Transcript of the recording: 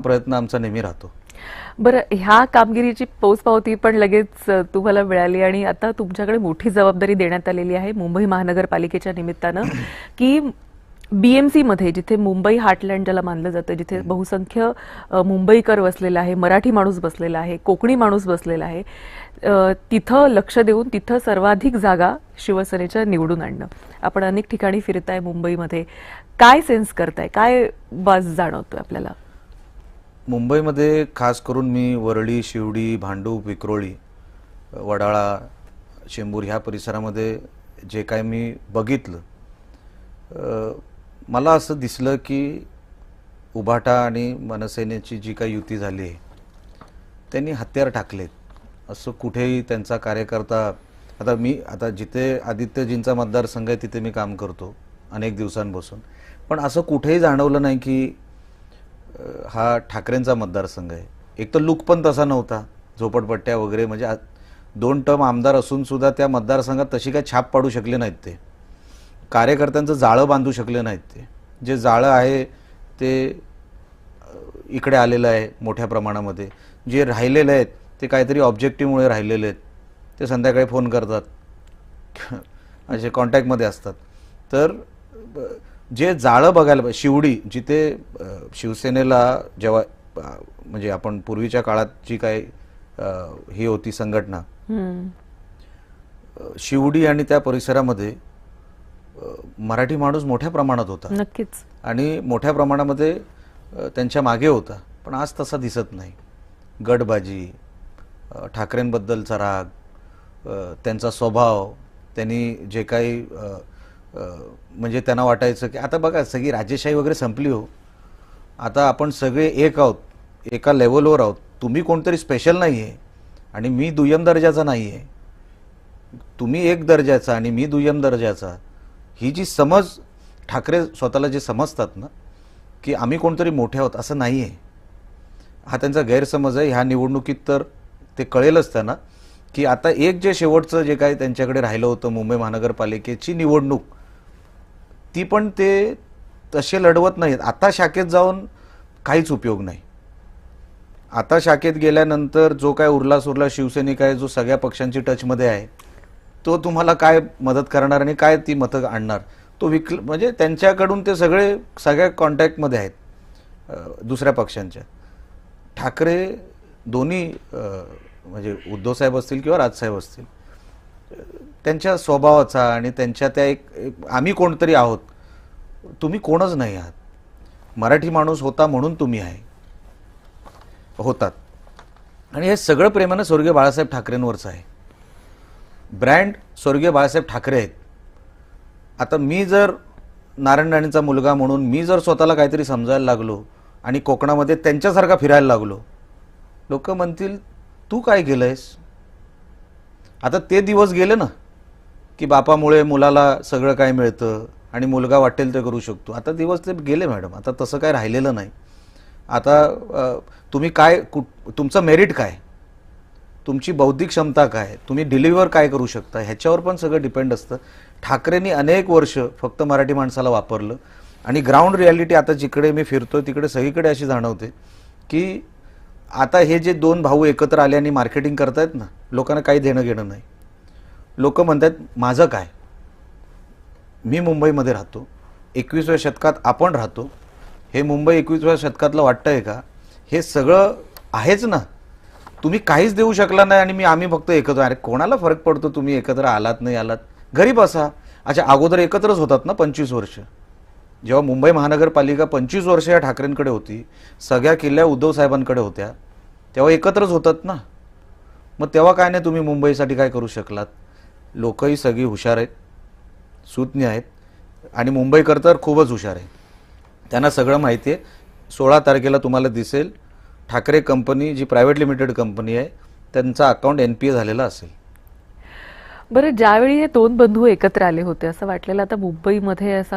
प्रयत्न आमचा नेहमी राहतो. बरं, ह्या कामगिरीची पोचपावती पण लगेच तुम्हाला मिळाली आणि आता तुमच्याकडे मोठी जबाबदारी देण्यात आलेली आहे मुंबई महानगरपालिकेच्या निमित्तानं की बीएमसी मध्ये, जिथे मुंबई हार्टलँड ज्याला मानलं जातं, जिथे बहुसंख्य मुंबईकर बसलेला आहे, मराठी माणूस बसलेला आहे, कोकणी माणूस बसलेला आहे, तिथं लक्ष देऊन तिथं सर्वाधिक जागा शिवसेनेच्या निवडून आणणं. आपण अनेक ठिकाणी फिरताय मुंबईमध्ये, काय सेन्स करताय, काय बाज जाणवतोय आपल्याला? मुंबईमध्ये खास करून मी वरळी, शिवडी, भांडूप, विक्रोळी, वडाळा, चेंबूर ह्या परिसरामध्ये जे काय मी बघितलं, मला असं दिसलं की उभाटा आणि मनसेनेची जी काही युती झाली आहे त्यांनी हत्यार टाकलेत. असं कुठेही त्यांचा कार्यकर्ता, आता जिथे आदित्यजींचा मतदारसंघ आहे तिथे मी काम करतो अनेक दिवसांपासून, पण असं कुठेही जाणवलं नाही की हा ठाकरेंचा मतदारसंघ आहे. एक तर लुक पण तसा नव्हता, झोपडपट्ट्या वगैरे, म्हणजे 2 टर्म आमदार असून सुद्धा त्या मतदारसंघात तशी काय छाप पाडू शकले नाहीत. ते कार्यकर्त्यांचं जाळं बांधू शकले नाहीत. ते जे जाळं आहे ते इकडे आलेलं आहे मोठ्या प्रमाणामध्ये. जे राहिलेले आहेत ते काहीतरी ऑब्जेक्टिव्हमुळे राहिलेले आहेत. ते संध्याकाळी फोन करतात, असे कॉन्टॅक्टमध्ये असतात. तर जे जाळं बघायला, शिवडी जिथे शिवसेनेला जेव्हा म्हणजे आपण पूर्वीच्या काळात जी काय ही होती संघटना, शिवडी आणि त्या परिसरामध्ये मराठी माणूस मोठ्या प्रमाणात होता. नक्कीच. आणि मोठ्या प्रमाणामध्ये त्यांच्या मागे होता. पण आज तसा दिसत नाही. गटबाजी, ठाकरेंबद्दलचा राग, त्यांचा स्वभाव, त्यांनी जे काही म्हणजे त्यांना वाटायचं की आता बघा सगळी राजेशाही वगैरे संपली हो, आता आपण सगळे एक आहोत, एका लेवलवर आहोत. तुम्ही कोणतरी स्पेशल नाही आहे आणि मी दुय्यम दर्जाचा नाही आहे, तुम्ही एक दर्जाचा आणि मी दुय्यम दर्जाचा, ही जी समज ठाकरे स्वतःला जे समजतात ना की आम्ही कोणतरी मोठे आहोत, असं नाही आहे. हा त्यांचा गैरसमज आहे. ह्या निवडणुकीत तर ते कळेलच त्यांना की आता एक जे शेवटचं जे काही त्यांच्याकडे राहिलं होतं मुंबई महानगरपालिकेची निवडणूक, ती पण ते तसे लढवत नाहीत. आता शाखेत जाऊन काहीच उपयोग नाही. आता शाखेत गेल्यानंतर जो काय उरला शिवसैनिक आहे, जो सगळ्या पक्षांची टचमध्ये आहे, तो तुम्हाला काय मदत करणार आणि काय ती मतं आणणार, तो म्हणजे त्यांच्याकडून ते सगळ्या कॉन्टॅक्टमध्ये आहेत दुसऱ्या पक्षांच्या. ठाकरे दोन्ही म्हणजे उद्धवसाहेब असतील किंवा राजसाहेब असतील, त्यांच्या स्वभावाचा आणि त्यांच्या त्या एक आम्ही कोणतरी आहोत, तुम्ही कोणच नाही आहात. मराठी माणूस होता म्हणून तुम्ही होतात. आणि हे सगळं प्रेमानं स्वर्गीय बाळासाहेब ठाकरेंवरचं आहे. ब्रँड स्वर्गीय बाळासाहेब ठाकरे आहेत. आता मी जर नारायण राणेंचा मुलगा म्हणून मी जर स्वतःला काहीतरी समजायला लागलो आणि कोकणामध्ये त्यांच्यासारखा फिरायला लागलो, लोक म्हणतील तू काय केलंयस. आता ते दिवस गेले ना की बापामुळे मुलाला सगळं काय मिळतं आणि मुलगा वाटेल ते करू शकतो. आता दिवस ते गेले मॅडम. आता तसं काय राहिलेलं नाही. आता तुम्ही काय, तुमचं मेरिट काय, तुमची बौद्धिक क्षमता काय, तुम्ही डिलिव्हर काय करू शकता, ह्याच्यावर पण सगळं डिपेंड असतं. ठाकरेंनी अनेक वर्ष फक्त मराठी माणसाला वापरलं आणि ग्राउंड रियालिटी आता जिकडे मी फिरतोय तिकडे सगळीकडे अशी जाणवते की आता हे जे 2 भाऊ एकत्र आले आणि मार्केटिंग करतायत ना, लोकांना काही देणं घेणं नाही. लोक म्हणतात माझं काय, मी मुंबईमध्ये राहतो, 21व्या शतकात आपण राहतो, हे मुंबई 21व्या शतकातलं वाटतंय का, हे सगळं आहेच ना, तुम्ही काहीच देऊ शकला नाही आणि आम्ही फक्त एकत्र. अरे कोणाला फरक पडतो तुम्ही एकत्र आलात नाही आलात, घरी बसा. अच्छा, अगोदर एकत्रच होतात ना 25 वर्ष. जेव्हा मुंबई महानगरपालिका 25 वर्ष या ठाकरेंकडे होती, सगळ्या किल्ल्या उद्धव साहेबांकडे होत्या, तेव्हा एकत्रच होतात ना. मग तेव्हा काय नाही तुम्ही मुंबईसाठी काय करू शकलात. लोकही सगळी हुशार आहेत, सुज्ञ आहेत आणि मुंबईकर तर खूपच हुशार आहे. त्यांना सगळं माहिती आहे. 16 तारखेला तुम्हाला दिसेल ठाकरे कंपनी जी प्रायव्हेट लिमिटेड कंपनी आहे त्यांचा अकाउंट NPA झालेला असेल. बरं, ज्यावेळी हे 2 बंधू एकत्र आले होते असं वाटलेलं आता मुंबईमध्ये असा